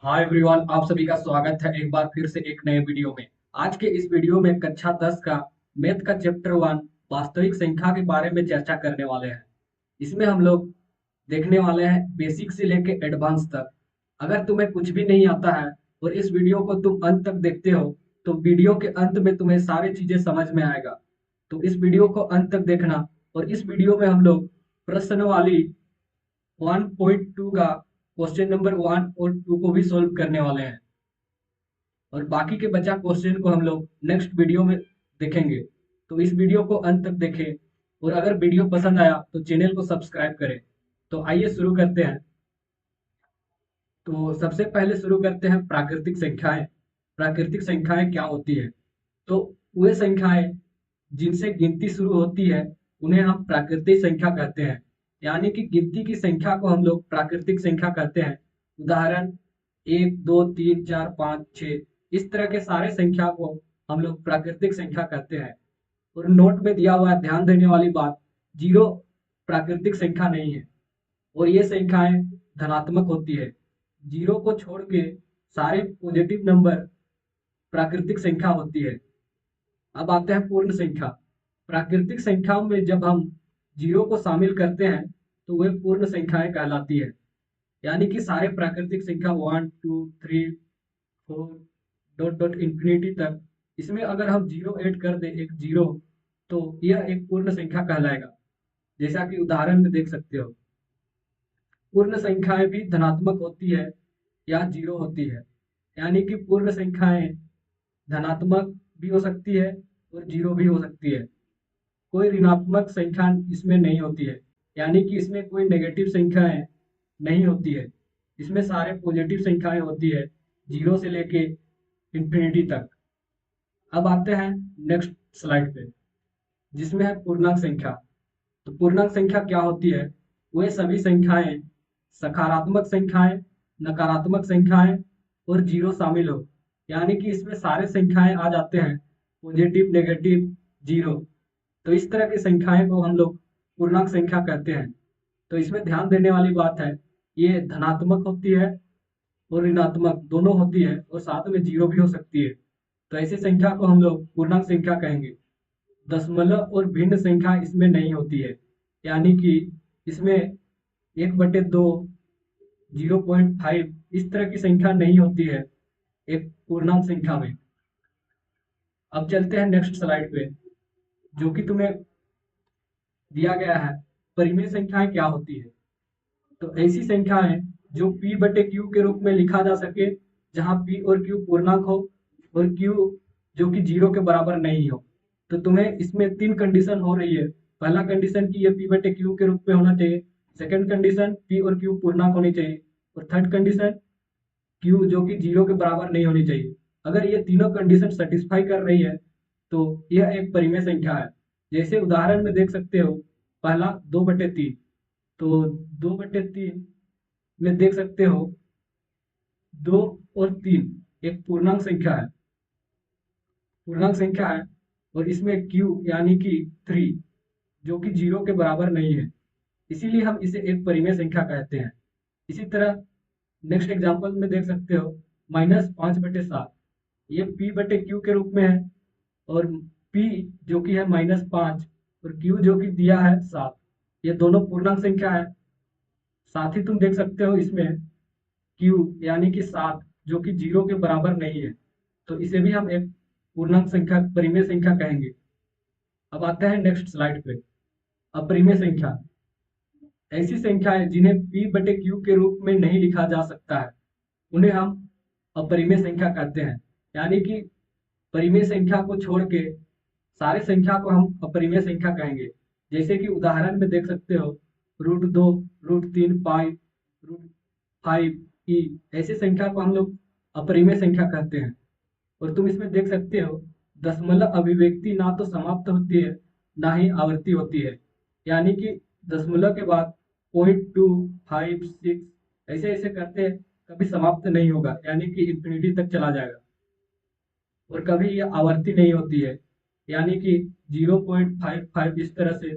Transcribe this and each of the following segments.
Hi everyone, आप सभी का स्वागत है एक बार फिर से एक नए वीडियो में। आज के इस वीडियो में कक्षा 10 का मैथ का चैप्टर 1 वास्तविक संख्या के बारे में चर्चा करने वाले हैं। इसमें हम लोग देखने वाले हैं बेसिक से लेके एडवांस तक। अगर तुम्हें कुछ भी नहीं आता है और इस वीडियो को तुम अंत तक देखते हो तो वीडियो के अंत में तुम्हें सारी चीजें समझ में आएगा। तो इस वीडियो को अंत तक देखना। और इस वीडियो में हम लोग प्रश्न वाली 1.2 का क्वेश्चन नंबर 1 और 2 को भी सोल्व करने वाले हैं और बाकी के बचा क्वेश्चन को हम लोग नेक्स्ट वीडियो में देखेंगे। तो इस वीडियो को अंत तक देखें और अगर वीडियो पसंद आया तो चैनल को सब्सक्राइब करें। तो आइए शुरू करते हैं। तो सबसे पहले शुरू करते हैं प्राकृतिक संख्याएं। प्राकृतिक संख्याएं क्या होती है? तो वे संख्याएं जिनसे गिनती शुरू होती है उन्हें हम प्राकृतिक संख्या कहते हैं। यानी कि गिनती की संख्या को हम लोग प्राकृतिक संख्या कहते हैं। उदाहरण 1 2 3 4 5 6 इस तरह के सारे संख्या को हम लोग प्राकृतिक संख्या कहते हैं। और नोट में दिया हुआ ध्यान देने वाली बात, जीरो प्राकृतिक संख्या नहीं है और ये संख्याएं धनात्मक होती है। जीरो को छोड़ के सारे पॉजिटिव नंबर प्राकृतिक संख्या होती है। अब आते हैं पूर्ण संख्या। प्राकृतिक संख्याओं में जब हम जीरो को शामिल करते हैं तो वे पूर्ण संख्याएं कहलाती है। यानी कि सारे प्राकृतिक संख्या 1 2 3 4 डॉट डॉट इंफिनिटी तक, इसमें अगर हम जीरो ऐड कर दे एक जीरो तो यह एक पूर्ण संख्या कहलाएगा। जैसा कि उदाहरण में देख सकते हो, पूर्ण संख्याएं भी धनात्मक होती है या जीरो होती है। यानी कि पूर्ण संख्याएं धनात्मक भी हो सकती है और जीरो भी हो सकती है। कोई ऋणात्मक संख्या इसमें नहीं होती है। यानी कि इसमें कोई नेगेटिव संख्याएं नहीं होती है। इसमें सारे पॉजिटिव संख्याएं होती है, जीरो से लेके इंफिनिटी तक। अब आते हैं नेक्स्ट स्लाइड पे, जिसमें है पूर्णांक संख्या। तो पूर्णांक संख्या क्या होती है? वे सभी संख्याएं, सकारात्मक संख्याएं, नकारात्मक संख्याएं और जीरो शामिल हो। यानी कि इसमें सारे संख्याएं आ जाते हैं, पॉजिटिव, नेगेटिव, जीरो। तो इस तरह की संख्याएं को हम लोग पूर्णांक संख्या कहते हैं। तो इसमें ध्यान देने वाली बात है, ये धनात्मक होती है और ऋणात्मक दोनों होती है और साथ में जीरो भी हो सकती है। तो ऐसी संख्या को हम लोग पूर्णांक संख्या कहेंगे। दशमलव और भिन्न संख्या इसमें नहीं होती है। यानी कि इसमें 1/2, 0.5 इस तरह की संख्या नहीं होती है एक पूर्णांक संख्या में। अब चलते हैं नेक्स्ट स्लाइड पे, जो कि तुम्हें दिया गया है, परिमेय संख्याएं क्या होती है। तो ऐसी संख्याएं जो p बटे क्यू के रूप में लिखा जा सके, जहां p और q पूर्णांक हो और q जो कि जीरो के बराबर नहीं हो। तो तुम्हें इसमें तीन कंडीशन हो रही है। पहला कंडीशन कि ये p बटे क्यू के रूप में होना चाहिए। सेकंड कंडीशन p और q पूर्णांक होनी चाहिए। और थर्ड कंडीशन q जो कि जीरो के बराबर नहीं होनी चाहिए। अगर ये तीनों कंडीशन सेटिस्फाई कर रही है तो यह एक परिमेय संख्या है। जैसे उदाहरण में देख सकते हो, पहला 2/3। तो 2/3 में देख सकते हो 2 और 3 एक पूर्णांक संख्या है और इसमें q यानी कि 3 जो कि जीरो के बराबर नहीं है, इसीलिए हम इसे एक परिमेय संख्या कहते हैं। इसी तरह नेक्स्ट एग्जांपल में देख सकते हो, -5/7 ये p बटे क्यू के रूप में है और p जो कि है -5 और q जो कि दिया है 7, ये दोनों पूर्णांक संख्या है। साथ ही तुम देख सकते हो इसमें q यानी कि 7 जो कि जीरो के बराबर नहीं है, तो इसे भी हम एक पूर्णांक संख्या, परिमेय संख्या कहेंगे। अब आते हैं नेक्स्ट स्लाइड पे, अपरिमेय संख्या। ऐसी संख्याएं जिन्हें p बटे q के रूप में नहीं लिखा जा सकता है उन्हें हम अपरिमेय संख्या कहते हैं। यानी कि परिमेय संख्या को छोड़ के सारे संख्या को हम अपरिमेय संख्या कहेंगे। जैसे कि उदाहरण में देख सकते हो, √2, √3 पाई, √5 ई, ऐसी संख्या को हम लोग अपरिमेय संख्या कहते हैं। और तुम इसमें देख सकते हो, दशमलव अभिव्यक्ति ना तो समाप्त होती है ना ही आवर्ती होती है। यानी कि दशमलव के बाद 0.2 5 6 ऐसे ऐसे करते कभी समाप्त नहीं होगा, यानी कि इंफिनिटी तक चला जाएगा। और कभी ये आवर्ती नहीं होती है, यानी कि 0.55 इस तरह से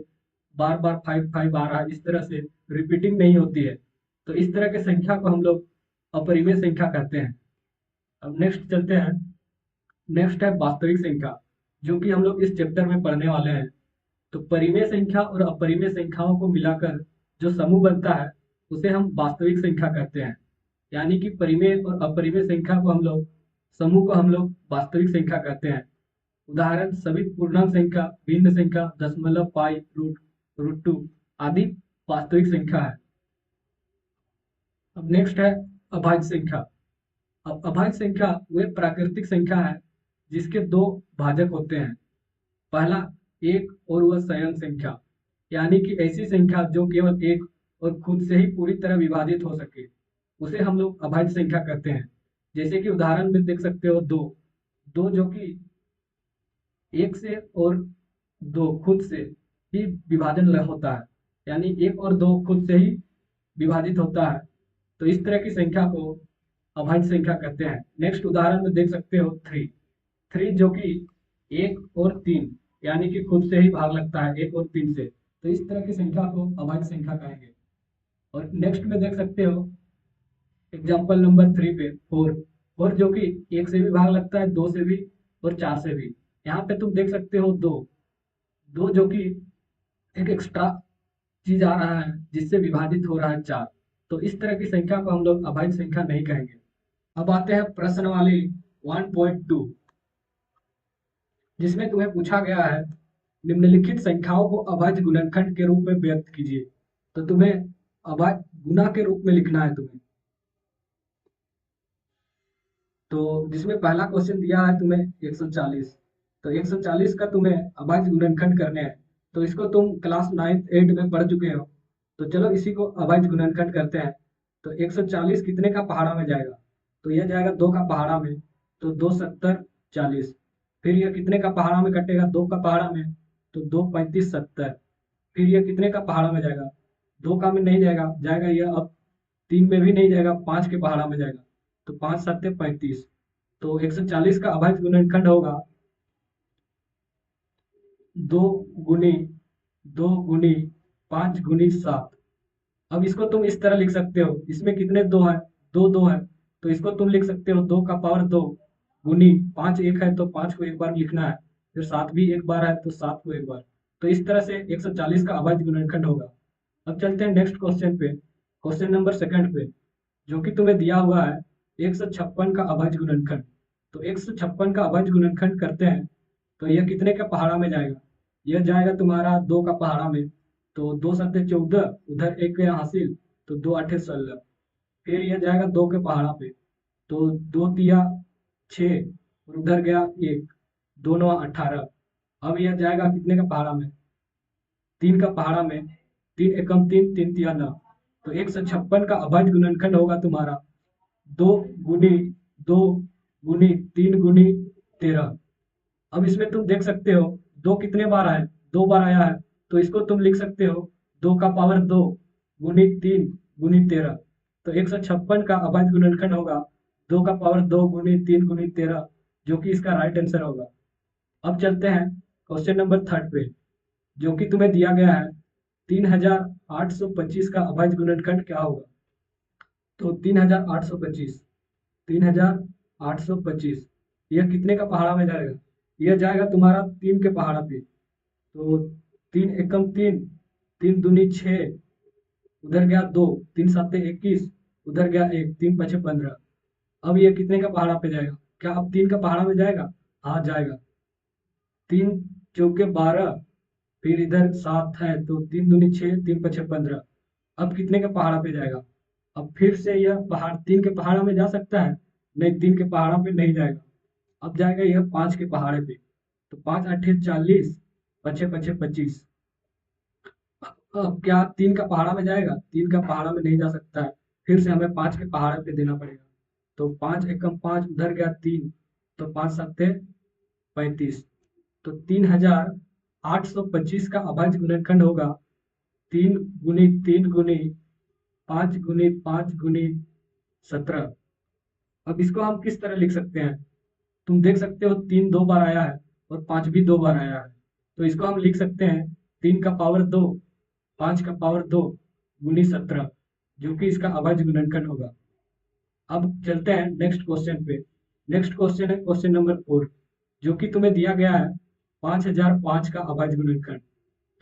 बार बार 5 5 आ रहा है, इस तरह से रिपीटिंग नहीं होती है। तो इस तरह के संख्या को हम लोग अपरिमेय संख्या कहते हैं। अब नेक्स्ट चलते हैं। नेक्स्ट है वास्तविक संख्या, जो कि हम लोग इस चैप्टर में पढ़ने वाले हैं। तो परिमेय संख्या और अपरिमेय संख्याओं को मिलाकर जो समूह बनता है उसे हम वास्तविक संख्या कहते हैं। यानी कि परिमेय और अपरिमेय संख्या को हम लोग समूह को हम लोग वास्तविक संख्या कहते हैं। उदाहरण सभी पूर्णांक संख्या, भिन्न संख्या, दशमलव, पाई, रूट 2 आदि वास्तविक संख्या है। अब नेक्स्ट है अभाज्य संख्या। अब अभाज्य संख्या वह प्राकृतिक संख्या है जिसके दो भाजक होते हैं। पहला एक और वह संयुक्त संख्या, यानी कि ऐसी संख्या जो केवल एक और खुद से ही पूरी तरह विभाजित हो सके, उसे हम लोग अभाज्य संख्या कहते हैं। जैसे कि उदाहरण में देख सकते हो दो, दो जो कि एक से और दो खुद से ही विभाजन होता है, यानी एक और दो खुद से ही विभाजित होता है। तो इस तरह की संख्या को अभाज्य संख्या कहते हैं। नेक्स्ट उदाहरण में देख सकते हो थ्री, थ्री जो कि एक और तीन, यानी कि खुद से ही भाग लगता है एक और तीन से। तो इस तरह की संख्या को अभाज्य संख्या कहेंगे। और नेक्स्ट में देख सकते हो एग्जाम्पल नंबर 3 पे फोर, फोर जो कि एक से भी भाग लगता है, दो से भी और चार से भी। यहाँ पे तुम देख सकते हो दो, दो जो कि एक एक्स्ट्रा चीज आ रहा है जिससे विभाजित हो रहा है चार। तो इस तरह की संख्या को हम लोग अभाज्य संख्या नहीं कहेंगे। अब आते हैं प्रश्न वाली 1.2, जिसमें तुम्हें पूछा गया है निम्नलिखित संख्याओं को अभाज्य गुणनखंड के रूप में व्यक्त कीजिए। तो तुम्हें अभाज्य गुना के रूप में लिखना है तुम्हें। तो जिसमें पहला क्वेश्चन दिया है तुम्हें 140, तो 140 का तुम्हें अभाज्य गुणनखंड करने हैं। तो इसको तुम क्लास 9th 8th में पढ़ चुके हो। तो चलो इसी को अभाज्य गुणनखंड करते हैं। तो 140 कितने का पहाड़ा में जाएगा? तो यह जाएगा दो का पहाड़ा में, तो 2 70 40। फिर यह कितने का पहाड़ा में कटेगा? दो का पहाड़ा में, तो 2 35 70। फिर यह कितने का पहाड़ा में जाएगा? दो का में नहीं जाएगा, जाएगा यह अब तीन में भी नहीं जाएगा, पांच के पहाड़ा में जाएगा, तो 5 7 35। तो 140 का अभाज्य गुणनखंड होगा दो गुनी दो गुनी 5 गुनी 7। अब इसको तुम इस तरह लिख सकते हो, इसमें कितने दो है? दो दो है, तो इसको तुम लिख सकते हो 2 का पावर 2 गुनी 5 एक है तो 5 को एक बार लिखना है, फिर 7 भी एक बार है तो 7 को एक बार। तो इस तरह से 140 का अभाज्य गुणनखंड होगा। अब चलते हैं नेक्स्ट क्वेश्चन पे, क्वेश्चन नंबर सेकंड पे, जो कि तुम्हें दिया हुआ है 156 का अभाज्य गुणनखंड। तो 156 का अभाज्य गुणनखंड करते हैं। तो यह कितने का पहाड़ा में जाएगा? यह जाएगा तुम्हारा दो का पहाड़ा में, तो 2 7 14, उधर एक गया हासिल, तो 2 8 16। फिर यह जाएगा दो के पहाड़ा पे, तो 2 तिया 6 और उधर गया एक, 2 9 18। अब यह जाएगा कितने का पहाड़ा में? तीन का पहाड़ा में, तीन एकम तीन, तीन तिया 9। तो 156 का अभाज्य गुणनखंड होगा तुम्हारा दो गुनी दो गुनी 3 गुनी 13। अब इसमें तुम देख सकते हो दो कितने बार आए? दो बार आया है, तो इसको तुम लिख सकते हो 2 का पावर 2 गुनी 3 गुनी 13। तो 156 का अभाज्य गुणनखंड होगा 2 का पावर 2 गुनी 3 गुनी 13, जो कि इसका राइट आंसर होगा। अब चलते हैं क्वेश्चन नंबर थर्ड पे, जो कि तुम्हें दिया गया है 3825 का अभाज्य गुणनखंड क्या होगा? तो 3825, 3825 यह कितने का पहाड़ा में जाएगा? यह जाएगा तुम्हारा तीन के पहाड़ा पे, तो तीन एकम तीन, तीन दूनी 6, उधर गया दो, 3 7 21, उधर गया एक, 3 5 15। अब यह कितने का पहाड़ा पे जाएगा? क्या अब तीन का पहाड़ा में जाएगा? हाँ जाएगा। तीन चौके 12, फिर इधर 7 है, तो तीन दूनी 6, 3 5 15। अब कितने के पहाड़ा पे जाएगा? अब फिर से यह पहाड़ तीन के पहाड़ा में जा सकता है? नहीं, तीन के पहाड़ा पे नहीं जाएगा। अब जाएगा यह पांच के पहाड़े पे, तो 5 8 40, पचे पचे 25। अब क्या तीन का पहाड़ा में जाएगा? तीन का पहाड़ा में नहीं जा सकता है, फिर से हमें पांच के पहाड़े पे देना पड़ेगा। तो 5 एकम 5, उधर गया तीन, तो 5 7 35। तो 3825 का अभाज्य गुणनखंड होगा 3 गुनी 3 गुनी 5 गुनी 5 गुनी 17। अब इसको हम किस तरह लिख सकते हैं? तुम देख सकते हो तीन दो बार आया है और पांच भी दो बार आया है। तो इसको हम लिख सकते हैं 3 का पावर 2 5 का पावर 2 गुनी 17, जो कि इसका अभाज्य गुणनखंड होगा। अब चलते हैं नेक्स्ट क्वेश्चन पे। नेक्स्ट क्वेश्चन है क्वेश्चन नंबर 4, जो कि तुम्हें दिया गया है 5005 का अभाज्य गुणनखंड।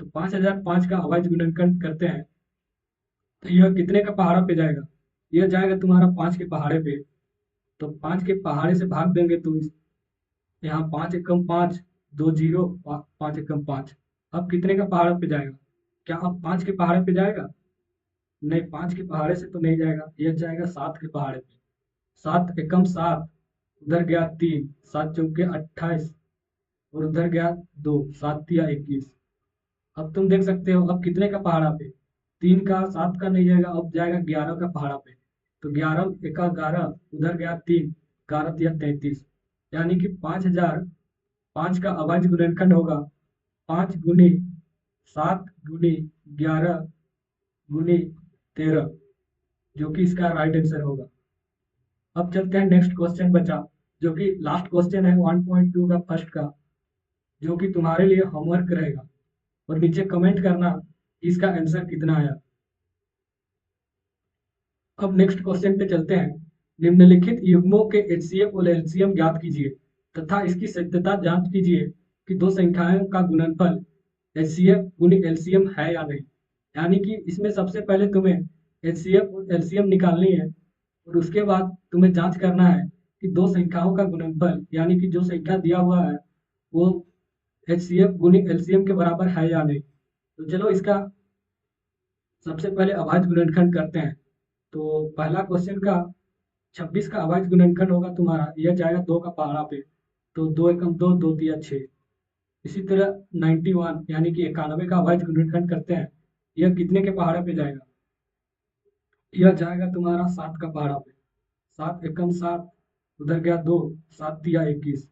तो 5005 का अभाज्य गुणनखंड करते हैं, तो यह कितने का पहाड़ा पे जाएगा? यह जाएगा तुम्हारा 5 के पहाड़े पे। तो 5 के पहाड़े से भाग देंगे तो यहाँ 5 एकम 5, 2 जीरो, 5 एकम 5। अब कितने का पहाड़ा पे जाएगा? क्या अब 5 के पहाड़े पे जाएगा? नहीं, 5 के पहाड़े से तो नहीं जाएगा, यह जाएगा 7 के पहाड़े पे। 7 एकम 7, उधर गया 3, 7 चौके 28, और उधर गया 2, 7 तिया 21। अब तुम देख सकते हो अब कितने का पहाड़ा पे, 3 का 7 का नहीं जाएगा, अब जाएगा 11 का पहाड़ा पे। तो 11 एका 11, उधर गया 3, 11 तिया 33। यानी कि 5005 का अभाज्य गुणनखंड होगा 5 गुनी 7 गुनी 11 गुनी 13, जो कि इसका राइट आंसर होगा। अब चलते हैं नेक्स्ट क्वेश्चन बचा, जो कि लास्ट क्वेश्चन है 1.2 का फर्स्ट का, जो कि तुम्हारे लिए होमवर्क रहेगा, और नीचे कमेंट करना कि इसका आंसर कितना आया। अब नेक्स्ट क्वेश्चन पे चलते हैं। निम्नलिखित युग्मों के एचसीएफ और एलसीएम ज्ञात कीजिए तथा इसकी सत्यता जांच कीजिए कि दो संख्याओं का गुणनफल एचसीएफ गुनी एलसीएम है या नहीं। यानी कि इसमें सबसे पहले तुम्हें एचसीएफ और एलसीएम निकालनी है, और उसके बाद तुम्हें जांच करना है कि दो संख्याओं का गुणनफल, यानी कि जो संख्या दिया हुआ है वो एचसीएफ गुनी एलसीएम के बराबर है या नहीं। तो चलो इसका सबसे पहले अभाज्य गुणनखंड करते हैं। तो पहला क्वेश्चन का 26 का अभाज्य गुणनखंड होगा तुम्हारा, यह जाएगा 2 का पहाड़ा पे। तो 2 एकम 2, 2 तिया 6। इसी तरह 91 यानी कि 91 का अभाज्य गुणनखंड करते हैं, यह कितने के पहाड़ा पे जाएगा? यह जाएगा तुम्हारा 7 का पहाड़ा पे। 7 एकम 7, उधर गया 2, 7 तिया 21।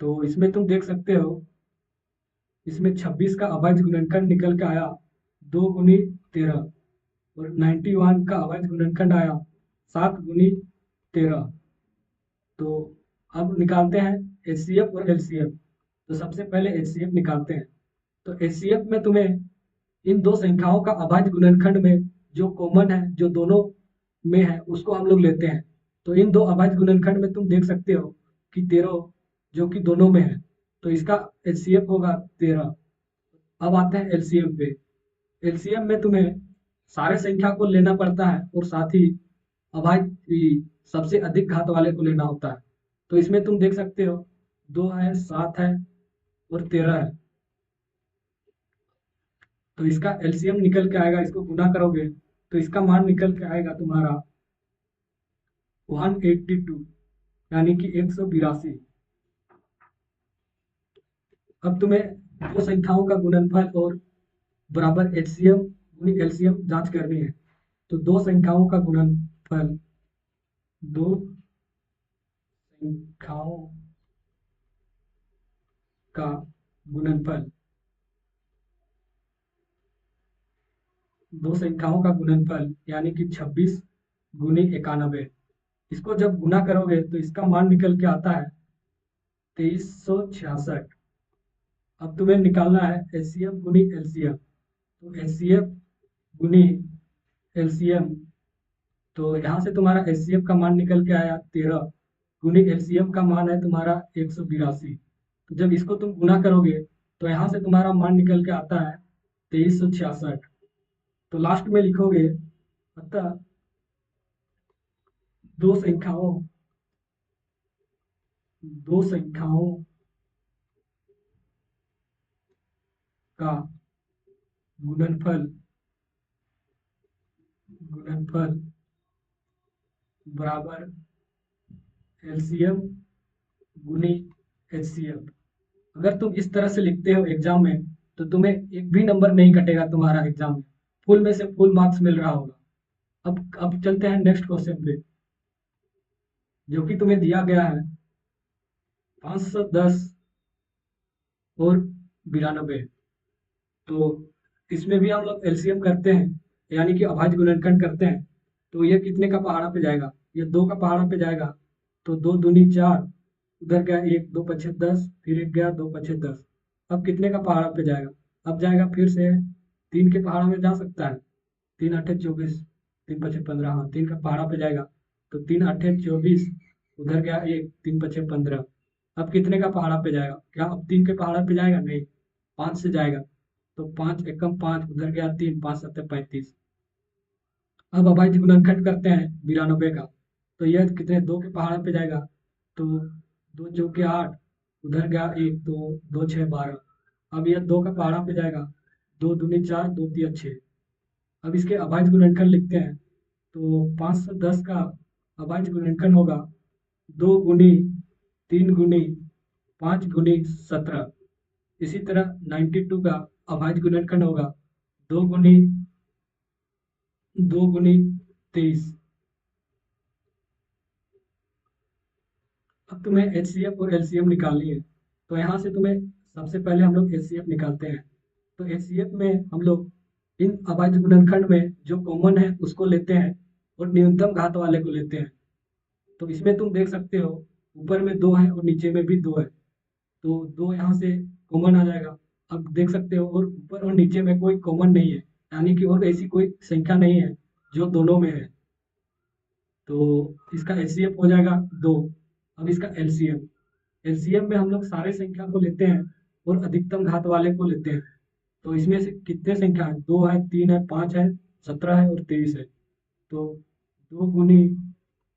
तो इसमें तुम देख सकते हो, इसमें 26 का अभाज्य गुणनखंड निकल के आया 2 गुनी 13, और 91 का अभाज्य गुणनखंड आया 7 गुनी 13। तो अब निकालते हैं एचसीएफ और एलसीएम। तो सबसे पहले एचसीएफ निकालते हैं। तो एचसीएफ में तुम्हें इन दो संख्याओं का अभाज्य गुणनखंड में जो कॉमन है, जो दोनों में है, उसको हम लोग लेते हैं। तो इन दो अभाज्य गुणनखंड में तुम देख सकते हो कि 13 जो कि दोनों में है, तो इसका एचसीएफ होगा 13। अब आते हैं एलसीएम पे। एलसीएम में तुम्हें सारे संख्या को लेना पड़ता है, और साथ ही अभाज्य सबसे अधिक घात वाले को लेना होता है। तो इसमें तुम देख सकते हो 2 है, 7 है, और 13 है। तो इसका एलसीएम निकल के आएगा, इसको गुना करोगे तो इसका मान निकल के आएगा तुम्हारा 182, यानी कि 182। अब तुम्हें दो संख्याओं का गुणनफल और बराबर एचसीएम गुनी एलसीएम जांच करनी है। तो दो संख्याओं का गुणनफल, दो संख्याओं का गुणनफल, दो संख्याओं का गुणनफल यानी कि 26 गुनी 91। इसको जब गुना करोगे तो इसका मान निकल के आता है 2366। अब तुम्हें निकालना है एचसीएफ गुनी एलसीएम। तो एचसीएफ गुनी एलसीएम, तो यहाँ से तुम्हारा एचसीएफ का मान निकल के आया 13, गुनी एलसीएम का मान है तुम्हारा 182। तो जब इसको तुम गुना करोगे तो यहाँ से तुम्हारा मान निकल के आता है 2366। तो लास्ट में लिखोगे, अतः दो संख्याओं दो संख्याओं का गुणनफल गुणनफल बराबर एलसीएम गुनी एचसीएफ। अगर तुम इस तरह से लिखते हो एग्जाम में, तो तुम्हें एक भी नंबर नहीं कटेगा तुम्हारा एग्जाम में, फुल में से फुल मार्क्स मिल रहा होगा। अब चलते हैं नेक्स्ट क्वेश्चन पे, जो कि तुम्हें दिया गया है 510 और 92। तो इसमें भी हम लोग एलसीएम करते हैं, यानी कि अभाज्य गुणनखंड करते हैं। तो ये कितने का पहाड़ा पे जाएगा? ये 2 का पहाड़ा पे जाएगा। तो 2 दूनी 4, उधर गया 1, 2 पछे 10, फिर एक गया 2 पछे 10। अब कितने का पहाड़ा पे जाएगा? अब जाएगा फिर से 3 के पहाड़ा में जा सकता है। 3 8 24, 3 5 15, हाँ 3 का पहाड़ा पे जाएगा। तो 3 8 24, उधर गया 1, 3 5 15। अब कितने का पहाड़ा पे जाएगा? क्या अब 3 के पहाड़ा पे जाएगा? नहीं, 5 से जाएगा। तो 5 एकम 5, उधर गया 3, 5 7 35। अब अभाज्य गुणनखंड करते हैं 92 का। तो यह कितने, 2 के पहाड़ा पे जाएगा। तो 2 चौके 8, उधर गया 1, तो 2 6 12। अब यह 2 का पहाड़ा पे जाएगा। 2 दूनी 4, 2 तिया 6। अब इसके अभाज्य गुणनखंड लिखते हैं। तो 510 का अभाज्य गुणनखंड होगा 2 गुनी 3 गुनी 5 गुनी 17। इसी तरह 92 का अभाज्य गुणनखंड होगा 2 गुनी 23। अब तुम्हें एचसीएफ और एलसीएम निकालनी है। तो यहाँ से तुम्हें सबसे पहले हम लोग एचसीएफ निकालते हैं। तो एचसीएफ में हम लोग इन अभाज्य गुणनखंड में जो कॉमन है उसको लेते हैं और न्यूनतम घात वाले को लेते हैं। तो इसमें तुम देख सकते हो ऊपर में 2 है और नीचे में भी 2 है। तो 2 यहाँ से कॉमन आ जाएगा। अब देख सकते हो और ऊपर और नीचे में कोई कॉमन नहीं है, यानी कि और ऐसी कोई संख्या नहीं है जो दोनों में है। तो इसका एचसीएफ हो जाएगा 2। अब इसका एलसीएम, एलसीएम में हम लोग सारे संख्या को लेते हैं और अधिकतम घात वाले को लेते हैं। तो इसमें से कितने संख्या है? 2 है, 3 है, 5 है, 17 है और 23 है। तो 2 गुनी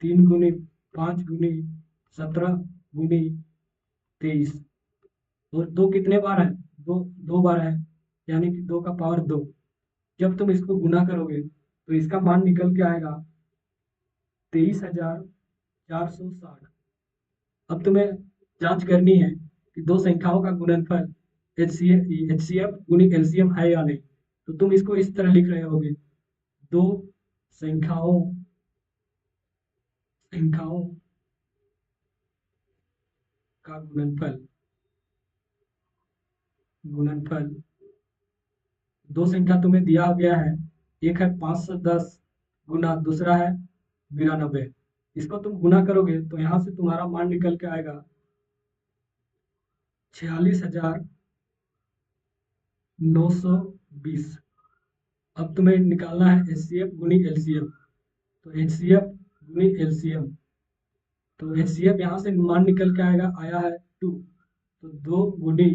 3 गुनी 5 गुनी 17 गुनी 23। और 2 कितने बार है? 2 2 बार है, यानी कि 2 का पावर 2। जब तुम इसको गुना करोगे तो इसका मान निकल के आएगा 23,460। अब तुम्हें जांच करनी है कि दो संख्याओं का गुणनफल एचसीएफ गुनी एलसीएम है या नहीं। तो तुम इसको इस तरह लिख रहे होगे, दो संख्याओं संख्याओं का गुणनफल गुणनफल दो संख्या तुम्हें दिया गया है, एक है 510 गुना दूसरा है 92। इसको तुम गुना करोगे तो यहाँ से तुम्हारा मान निकल के आएगा 46,920। अब तुम्हें निकालना है एचसीएफ गुनी एलसीएम। तो एचसीएफ गुनी एलसीएम, तो एचसीएफ यहाँ से मान निकल के आया है 2। तो 2 गुनी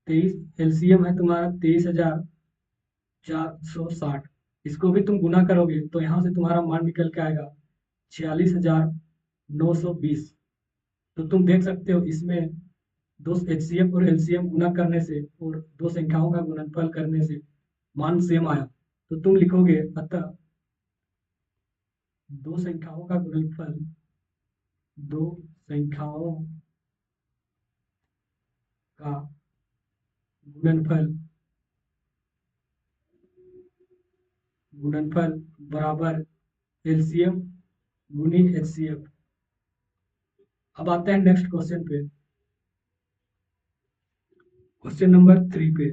23, एलसीएम है तुम्हारा 23,460। इसको भी तुम गुना करोगे तो यहाँ से तुम्हारा मान निकल के आएगा 46,920। तो तुम देख सकते हो इसमें दो एचसीएफ और एलसीएम गुना करने से और दो संख्याओं का गुणनफल करने से मान सेम आया। तो तुम लिखोगे अतः दो संख्याओं का गुणनफल दो संख्याओं का गुणनफल गुणनफल बराबर एलसीएम गुनी एचसीएफ। अब आते हैं नेक्स्ट क्वेश्चन पे, क्वेश्चन नंबर 3 पे,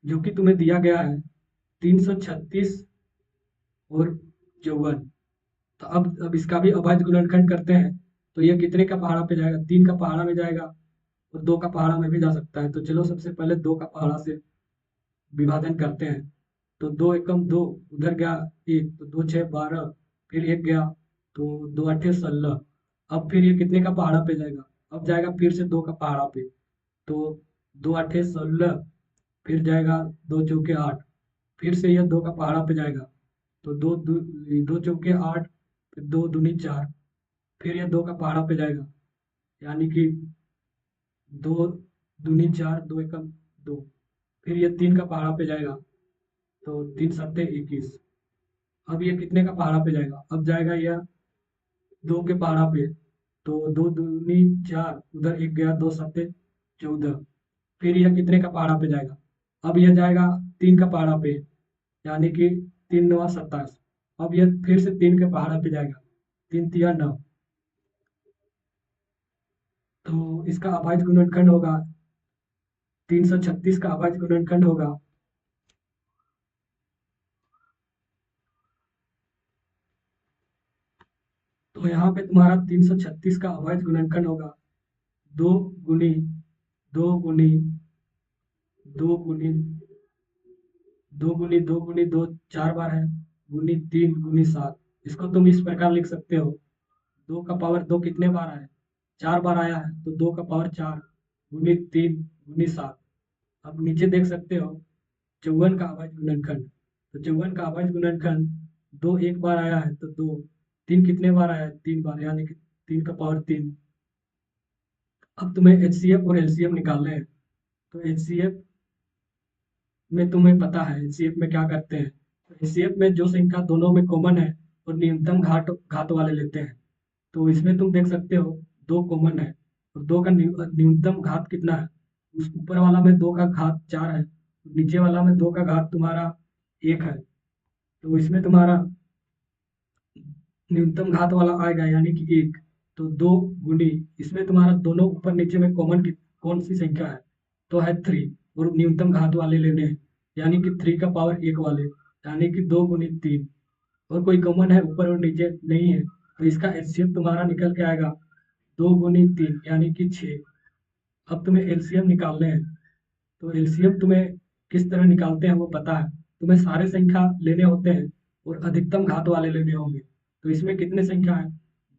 जो कि तुम्हें दिया गया है 336 और 54। तो अब इसका भी अभाज्य गुणनखंड करते हैं। तो ये कितने का पहाड़ा पे जाएगा? 3 का पहाड़ा में जाएगा और 2 का पहाड़ा में भी जा सकता है। तो चलो सबसे पहले 2 का पहाड़ा से विभाजन करते हैं। तो 2 एकम 2, उधर गया 1, तो 2 6 12, फिर 1 गया तो 2 8 16। अब फिर ये कितने का पहाड़ा पे जाएगा? अब जाएगा फिर से 2 का पहाड़ा पे। तो 2 8 16, फिर जाएगा 2 चौके 8, फिर से यह 2 का पहाड़ा पे जाएगा। तो 2 चौके 8, फिर 2 दूनी 4, फिर यह 2 का पहाड़ा पे जाएगा, यानी कि 2 दूनी 4, 2 एकम 2। फिर यह 3 का पहाड़ा पे जाएगा, तो 3 सत्ते 21। अब ये कितने का पहाड़ा पे जाएगा? अब जाएगा यह 2 के पहाड़ा पे। तो 2 दूनी 4, उधर 1 गया, 2 सत्ते 14। फिर यह कितने का पहाड़ा पे जाएगा? अब यह जाएगा 3 का पहाड़ा पे, यानी कि 3 9 27। अब यह फिर से 3 के पहाड़ा पे जाएगा, 3 तिया 9। तो इसका अभाज्य गुणनखंड होगा 336 का अभाज्य गुणनखंड होगा तो यहाँ पे तुम्हारा 336 का अभाज्य गुणनखंड होगा 2 गुनी 2 गुनी 2 गुनी 2 गुनी 2 गुनी 2, 4 बार है गुनी 3 गुनी 7। इसको तुम इस प्रकार लिख सकते हो, 2 का पावर 2 कितने बार आया है? 4 बार आया है, तो 2 का पावर 4 गुनी 3 गुनी 7। अब नीचे देख सकते हो 54 का अभाज्य गुणनखंड, तो 54 का अभाज्य गुणनखंड 2 एक बार आया है, तो 2 3 कितने बार आया है? 3 बार, यानी कि 3 का पावर 3। अब तुम्हें एचसीएफ और एलसीएम निकालने हैं, तो एचसीएफ में तुम्हें पता है एचसीएफ में क्या करते हैं। तो एचसीएफ में जो संख्या दोनों में कॉमन है और न्यूनतम घात वाले लेते हैं। तो इसमें तुम देख सकते हो 2 कॉमन है और 2 का न्यूनतम घात कितना है? उस ऊपर वाला में 2 का घात 4 है, नीचे वाला में 2 का घात तुम्हारा 1 है। तो इसमें तुम्हारा न्यूनतम घात वाला आएगा, यानी कि 1। तो 2 गुनी, इसमें तुम्हारा दोनों ऊपर नीचे में कॉमन कौन सी संख्या है? तो है 3, और न्यूनतम घात वाले लेने हैं, यानी कि 3 का पावर 1 वाले, यानी कि 2 गुनी 3। और कोई कॉमन है ऊपर और नीचे नहीं है, तो इसका एचसीएफ तुम्हारा निकल के आएगा 2 गुनी 3 यानी कि 6। अब तुम्हें एलसीएम निकालने हैं, तो एलसीएम तुम्हें किस तरह निकालते हैं वो पता है। तुम्हें सारे संख्या लेने होते हैं और अधिकतम घात वाले लेने होंगे। तो इसमें कितने संख्या है?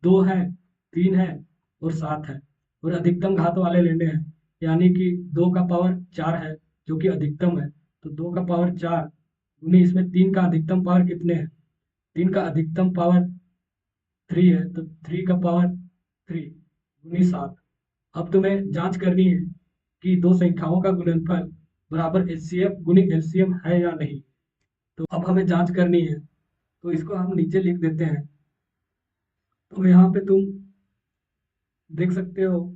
2 है, 3 है और 7 है, और अधिकतम घात वाले लेने हैं, यानी कि 2 का पावर 4 है जो कि अधिकतम है। तो 2 का पावर 4 गुनी इसमें 3 का अधिकतम पावर कितने हैं? 3 का अधिकतम पावर 3 है, तो 3 का पावर 3 गुनी 7। अब तुम्हें जांच करनी है कि दो संख्याओं का गुणनफल बराबर एचसीएफ गुनी एलसीएम है या नहीं। तो अब हमें जांच करनी है, तो इसको हम नीचे लिख देते हैं। तो यहाँ पे तुम देख सकते हो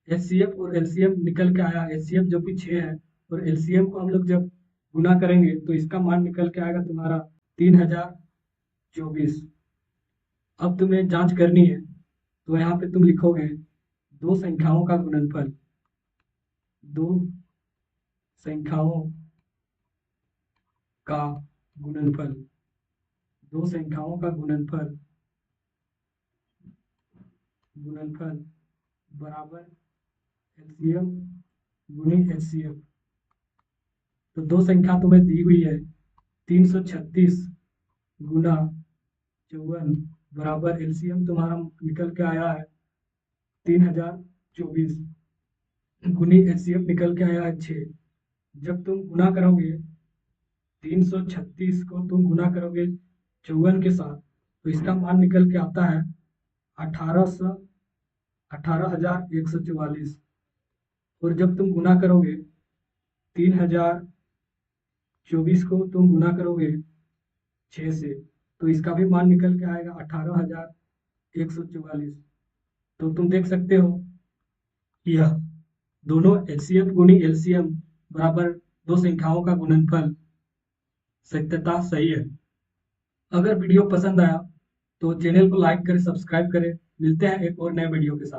एचसीएफ और एलसीएम निकल के आया। एचसीएफ जो कि 6 है, और एलसीएम को हम लोग जब गुना करेंगे तो इसका मान निकल के आएगा तुम्हारा 3024। अब तुम्हें जांच करनी है, तो यहाँ पे तुम लिखोगे दो संख्याओं का गुणनफल, दो संख्याओं का गुणनफल, दो संख्याओं का गुणनफल बराबर एलसीएम गुनी एचसीएफ। तो दो संख्या तुम्हें दी हुई है 336 गुना 54 बराबर एलसीएम तुम्हारा निकल के आया है 3024 गुनी एचसीएफ निकल के आया है 6। जब तुम गुना करोगे 336 को तुम गुना करोगे 54 के साथ, तो इसका मान निकल के आता है 18,144। और जब तुम गुना करोगे 3024 को तुम गुना करोगे 6 से, तो इसका भी मान निकल के आएगा 18,144। तो तुम देख सकते हो कि यह दोनों एचसीएफ गुनी एलसीएम बराबर दो संख्याओं का गुणनफल सत्यता सही है। अगर वीडियो पसंद आया तो चैनल को लाइक करें, सब्सक्राइब करें। मिलते हैं एक और नए वीडियो के साथ।